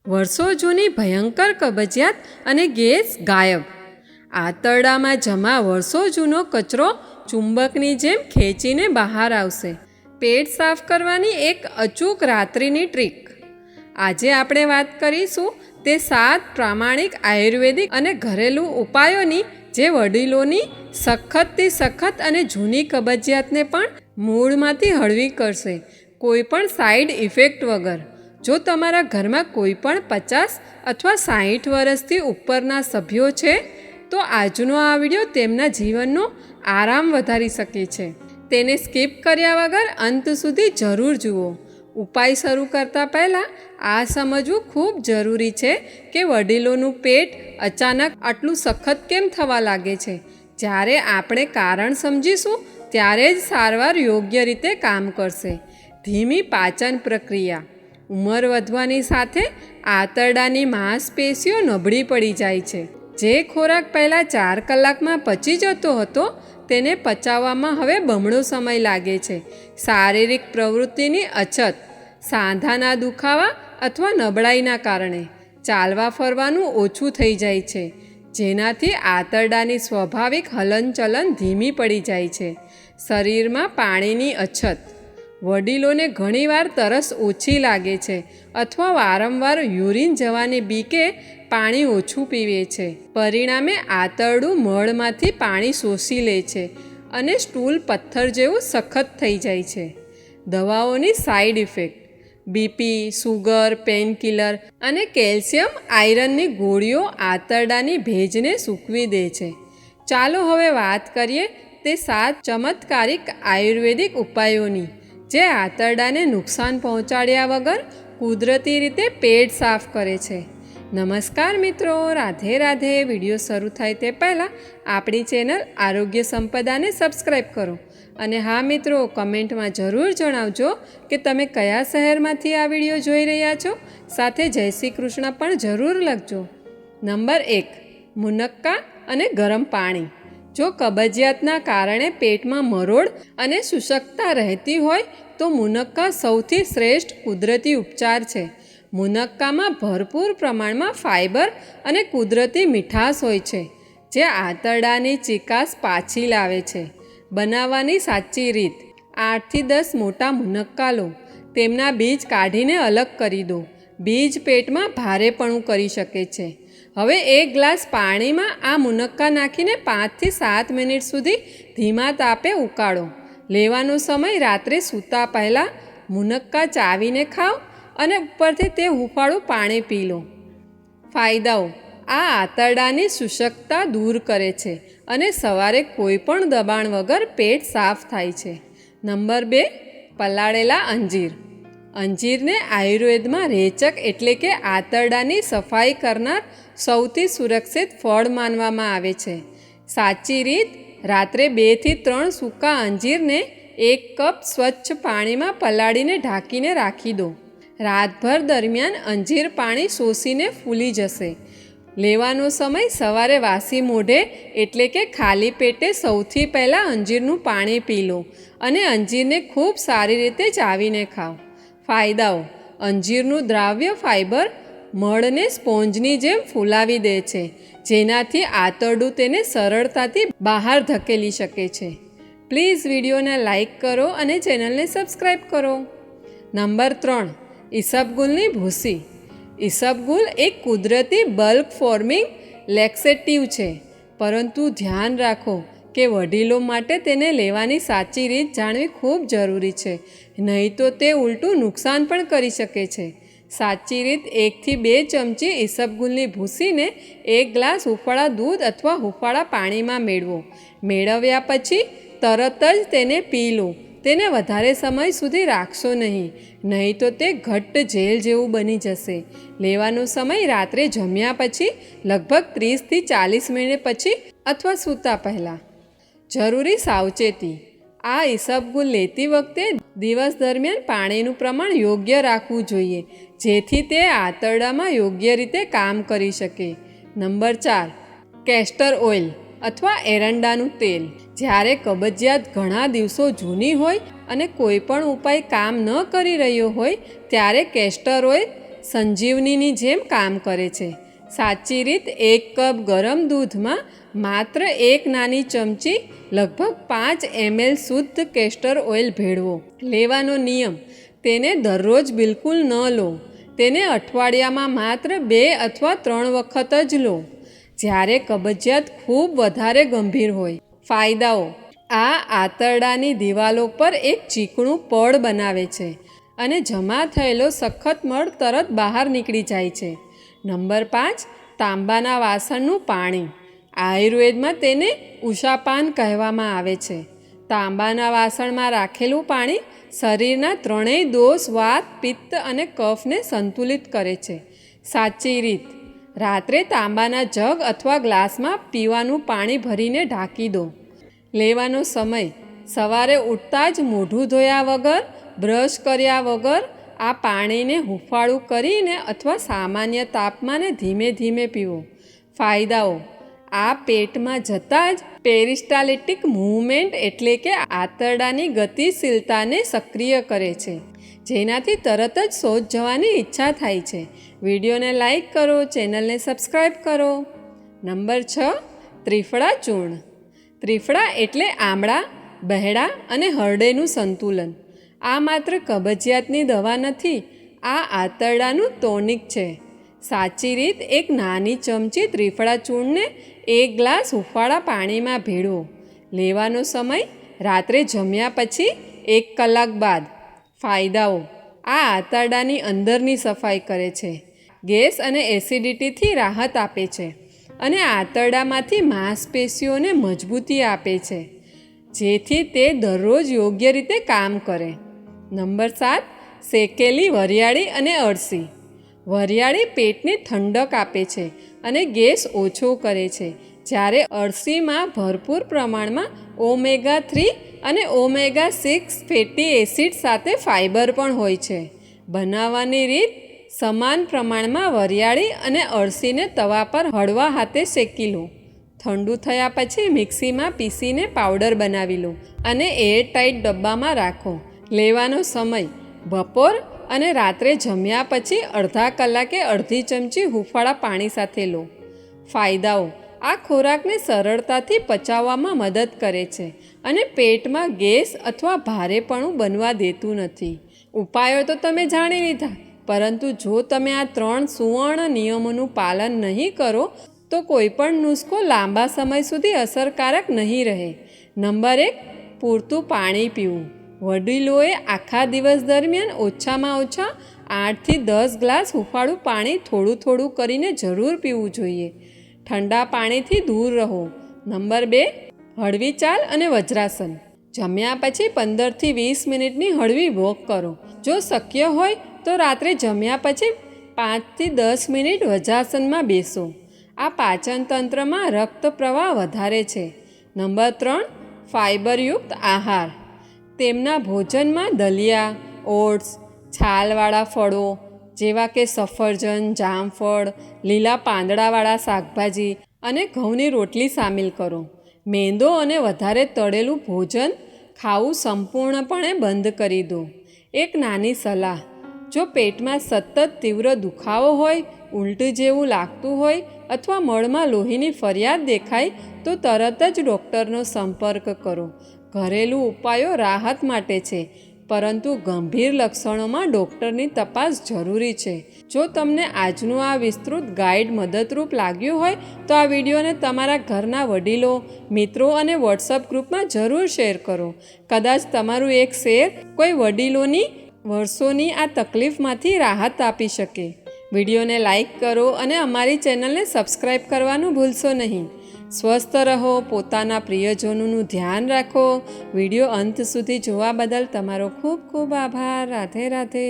વર્ષો જૂની ભયંકર કબજિયાત અને ગેસ ગાયબ. આંતરડામાં જમા વર્ષો જૂનો કચરો ચુંબકની જેમ ખેંચીને બહાર આવશે. પેટ સાફ કરવાની એક અચૂક રાત્રિની ટ્રીક. આજે આપણે વાત કરીશું તે 7 પ્રામાણિક આયુર્વેદિક અને ઘરેલું ઉપાયોની જે વડીલોની સખતથી સખત અને જૂની કબજિયાતને પણ મૂળમાંથી હળવી કરશે, કોઈ પણ સાઈડ ઇફેક્ટ વગર. જો તમારા ઘરમાં કોઈ પણ 50 અથવા 60 વર્ષથી ઉપરના સભ્યો છે તો આજનો આ વિડીયો તેમના જીવનનો આરામ વધારી શકે છે. તેને સ્કીપ કર્યા વગર અંત સુધી જરૂર જુઓ. ઉપાય શરૂ કરતાં પહેલાં આ સમજવું ખૂબ જરૂરી છે કે વડીલોનું પેટ અચાનક આટલું સખત કેમ થવા લાગે છે. જ્યારે આપણે કારણ સમજીશું ત્યારે જ સારવાર યોગ્ય રીતે કામ કરશે. ધીમી પાચન પ્રક્રિયા. ઉંમર વધવાની સાથે આંતરડાની માંસપેશીઓ નબળી પડી જાય છે. જે ખોરાક પહેલાં 4 કલાકમાં પચી જતો હતો તેને પચાવવામાં હવે બમણો સમય લાગે છે. શારીરિક પ્રવૃત્તિની અછત, સાંધાના દુખાવા અથવા નબળાઈના કારણે ચાલવા ફરવાનું ઓછું થઈ જાય છે, જેનાથી આંતરડાની સ્વાભાવિક હલનચલન ધીમી પડી જાય છે. શરીરમાં પાણીની અછત. વડીલોને ઘણીવાર તરસ ઓછી લાગે છે અથવા વારંવાર યુરિન જવાની બીકે પાણી ઓછું પીવે છે. પરિણામે આંતરડું મળમાંથી પાણી શોષી લે છે અને સ્ટૂલ પથ્થર જેવું સખત થઈ જાય છે. દવાઓની side effect. BP, sugar, painkiller અને કેલ્શિયમ આયરનની ગોળીઓ આંતરડાની ભેજને સૂકવી દે છે. ચાલો હવે વાત કરીએ તે 7 ચમત્કારિક આયુર્વેદિક ઉપાયોની જે આંતરડાને નુકસાન પહોંચાડ્યા વગર કુદરતી રીતે પેટ સાફ કરે છે. નમસ્કાર મિત્રો, રાધે રાધે. વિડીયો શરૂ થાય તે પહેલાં આપણી ચેનલ આરોગ્ય સંપદાને સબસ્ક્રાઈબ કરો. અને હા મિત્રો, કમેન્ટમાં જરૂર જણાવજો કે તમે કયા શહેરમાંથી આ વિડીયો જોઈ રહ્યા છો. સાથે જય શ્રી કૃષ્ણ પણ જરૂર લખજો. નંબર 1, મુનક્કા અને ગરમ પાણી. જો કબજિયાતના કારણે પેટમાં મરોડ અને શુષ્કતા રહેતી હોય તો મુનક્કા સૌથી શ્રેષ્ઠ કુદરતી ઉપચાર છે. મુનક્કામાં ભરપૂર પ્રમાણમાં ફાઇબર અને કુદરતી મીઠાશ હોય છે જે આંતરડાની ચીકાશ પાછી લાવે છે. બનાવવાની સાચી રીત. 8 થી 10 મોટા મુનક્કા લો. તેમના બીજ કાઢીને અલગ કરી દો. બીજ પેટમાં ભારેપણું કરી શકે છે. હવે 1 ગ્લાસ પાણીમાં આ મુનક્કા નાખીને 5 થી 7 મિનિટ સુધી ધીમા તાપે ઉકાળો. લેવાનો સમય રાત્રે સૂતા પહેલાં. મુનક્કા ચાવીને ખાઓ અને ઉપરથી તે હૂંફાળું પાણી પી લો. ફાયદાઓ. આ આંતરડાની શુષ્કતા દૂર કરે છે અને સવારે કોઈ પણ દબાણ વગર પેટ સાફ થાય છે. નંબર 2, પલાળેલા અંજીર. અંજીરને આયુર્વેદમાં રેચક એટલે કે આંતરડાની સફાઈ કરનાર સૌથી સુરક્ષિત ફળ માનવામાં આવે છે. સાચી રીત. રાત્રે 2 થી 3 સૂકા અંજીરને 1 કપ સ્વચ્છ પાણીમાં પલાળીને ઢાંકીને રાખી દો. રાતભર દરમિયાન અંજીર પાણી શોષીને ફૂલી જશે. લેવાનો સમય સવારે વાસી મોઢે એટલે કે ખાલી પેટે સૌથી પહેલાં અંજીરનું પાણી પી લો અને અંજીરને ખૂબ સારી રીતે ચાવીને ખાઓ. ફાયદાઓ. અંજીરનું દ્રાવ્ય ફાઇબર મળને સ્પોન્જની જેમ ફૂલાવી દે છે, જેનાથી આંતરડું તેને સરળતાથી બહાર ધકેલી શકે છે. પ્લીઝ વિડીયોને લાઈક કરો અને ચેનલને સબસ્ક્રાઈબ કરો. નંબર 3, ઈસબગુલની ભૂસી. ઈસબગુલ એક કુદરતી બલ્ક ફોર્મિંગ લેક્સેટિવ છે, પરંતુ ધ્યાન રાખો કે વડીલો માટે તેને લેવાની સાચી રીત જાણવી ખૂબ જરૂરી છે, નહીં તો તે ઉલટું નુકસાન પણ કરી શકે છે. સાચી રીત. 1 થી 2 ચમચી ઈસબગુલની ભૂસીને 1 ગ્લાસ હૂંફાળા દૂધ અથવા હૂંફાળા પાણીમાં મેળવો. મેળવ્યા પછી તરત જ તેને પી લો. તેને વધારે સમય સુધી રાખશો નહીં તો તે ઘટ્ટ જેલ જેવું બની જશે. લેવાનો સમય રાત્રે જમ્યા પછી લગભગ 30 થી 40 મિનિટ પછી અથવા સૂતા પહેલાં. જરૂરી સાવચેતી. આ ઈસબગુલ લેતી વખતે દિવસ દરમિયાન પાણીનું પ્રમાણ યોગ્ય રાખવું જોઈએ, જેથી તે આંતરડામાં યોગ્ય રીતે કામ કરી શકે. નંબર 4, કેસ્ટર ઓઇલ અથવા એરંડાનું તેલ. જ્યારે કબજિયાત ઘણા દિવસો જૂની હોય અને કોઈ પણ ઉપાય કામ ન કરી રહ્યો હોય ત્યારે કેસ્ટર ઓઇલ સંજીવનીની જેમ કામ કરે છે. સાચી રીત: 1 કપ ગરમ દૂધમાં માત્ર 1 નાની ચમચી લગભગ 5 ml શુદ્ધ કેસ્ટર ઓઇલ ભેળવો. લેવાનો નિયમ: તેને દરરોજ બિલકુલ ન લો. તેને અઠવાડિયામાં માત્ર 2 અથવા 3 વખત જ લો, જ્યારે કબજિયાત ખૂબ વધારે ગંભીર હોય. ફાયદાઓ: આ આંતરડાની દિવાલો પર એક ચીકણું પડ બનાવે છે અને જમા થયેલો સખત મળ તરત બહાર નીકળી જાય છે. નંબર 5, તાંબાના વાસણનું પાણી. આયુર્વેદમાં તેને ઉષાપાન કહેવામાં આવે છે. તાંબાના વાસણમાં રાખેલું પાણી શરીરના 3 દોષ વાત, પિત્ત અને કફને સંતુલિત કરે છે. સાચી રીત: રાત્રે તાંબાના જગ અથવા ગ્લાસમાં પીવાનું પાણી ભરીને ઢાંકી દો. લેવાનો સમય: સવારે ઉઠતાં જ મોઢું ધોયા વગર, બ્રશ કર્યા વગર આ પાણીને હૂંફાળું કરીને અથવા સામાન્ય તાપમાને ધીમે ધીમે પીવો. ફાયદાઓ: આ પેટમાં જતાં જ પેરિસ્ટાલ્ટિક મૂવમેન્ટ એટલે કે આંતરડાની ગતિશીલતાને સક્રિય કરે છે, જેનાથી તરત જ શૌચ જવાની ઈચ્છા થાય છે. વિડીયોને લાઈક કરો, ચેનલને સબસ્ક્રાઈબ કરો. નંબર 6, ત્રિફળા ચૂર્ણ. ત્રિફળા એટલે આમળા, બહેડા અને હરડેનું સંતુલન. આ માત્ર કબજિયાતની દવા નથી, આ આંતરડાનું ટોનિક છે. સાચી રીત: 1 નાની ચમચી ત્રિફળા ચૂર્ણને 1 ગ્લાસ હૂંફાળા પાણીમાં ભેળવો. લેવાનો સમય: રાત્રે જમ્યા પછી 1 કલાક બાદ. ફાયદાઓ: આ આંતરડાની અંદરની સફાઈ કરે છે, ગેસ અને એસિડિટીથી રાહત આપે છે અને આંતરડામાંથી માંસપેશીઓને મજબૂતી આપે છે, જેથી તે દરરોજ યોગ્ય રીતે કામ કરે. નંબર 7, શેકેલી વરિયાળી અને અળસી. વરિયાળી પેટને ઠંડક આપે છે અને ગેસ ઓછો કરે છે, જ્યારે અળસીમાં ભરપૂર પ્રમાણમાં ઓમેગા-3 અને ઓમેગા-6 ફેટી એસિડ સાથે ફાઇબર પણ હોય છે. બનાવવાની રીત: સમાન પ્રમાણમાં વરિયાળી અને અળસીને તવા પર હળવા હાથે શેકી લો. ઠંડુ થયા પછી મિક્સીમાં પીસીને પાવડર બનાવી લો અને એરટાઇટ ડબ્બામાં રાખો. લેવાનો સમય: બપોર અને રાત્રે જમ્યા પછી અડધા કલાકે અડધી ચમચી હૂંફાળા પાણી સાથે લો. ફાયદાઓ: આ ખોરાકને સરળતાથી પચાવવામાં મદદ કરે છે અને પેટમાં ગેસ અથવા ભારેપણું બનવા દેતું નથી. ઉપાયો તો તમે જાણી લીધા, પરંતુ જો તમે આ 3 સુવર્ણ નિયમોનું પાલન નહીં કરો તો કોઈ પણ નુસ્ખો લાંબા સમય સુધી અસરકારક નહીં રહે. નંબર 1, પૂરતું પાણી પીવું. વડીલોએ આખા દિવસ દરમિયાન ઓછામાં ઓછા 8થી 10 ગ્લાસ હૂંફાળું પાણી થોડું થોડું કરીને જરૂર પીવું જોઈએ. ઠંડા પાણીથી દૂર રહો. નંબર 2, હળવી ચાલ અને વજ્રાસન. જમ્યા પછી 15થી 20 મિનિટની હળવી વોક કરો. જો શક્ય હોય તો રાત્રે જમ્યા પછી 5થી 10 મિનિટ વજ્રાસનમાં બેસો. આ પાચન તંત્રમાં રક્ત પ્રવાહ વધારે છે. નંબર 3, ફાઇબરયુક્ત આહાર. તેમના ભોજનમાં દલિયા, ઓટ્સ, છાલવાળા ફળો જેવા કે સફરજન, જામફળ, લીલા પાંદડાવાળા શાકભાજી અને ઘઉંની રોટલી સામેલ કરો. મેંદો અને વધારે તળેલું ભોજન ખાવું સંપૂર્ણપણે બંધ કરી દો. એક નાની સલાહ: જો પેટમાં સતત તીવ્ર દુખાવો હોય, ઉલટી જેવું લાગતું હોય અથવા મળમાં લોહીની ફરિયાદ દેખાય તો તરત જ ડૉક્ટરનો સંપર્ક કરો. ઘરેલું ઉપાયો રાહત માટે છે, પરંતુ ગંભીર લક્ષણોમાં ડૉક્ટરની તપાસ જરૂરી છે. જો તમને આજનું આ વિસ્તૃત ગાઈડ મદદરૂપ લાગ્યું હોય તો આ વિડીયોને તમારા ઘરના વડીલો, મિત્રો અને વોટ્સઅપ ગ્રુપમાં જરૂર શેર કરો. કદાચ તમારું એક શેર કોઈ વડીલોની વર્ષોની આ તકલીફમાંથી રાહત આપી શકે. વિડીયોને લાઈક કરો અને અમારી ચેનલને સબસ્ક્રાઈબ કરવાનું ભૂલશો નહીં. સ્વસ્થ રહો, પોતાના પ્રિયજનોનું ધ્યાન રાખો. વિડીયો અંત સુધી જોવા બદલ તમારો ખૂબ ખૂબ આભાર. રાધે રાધે.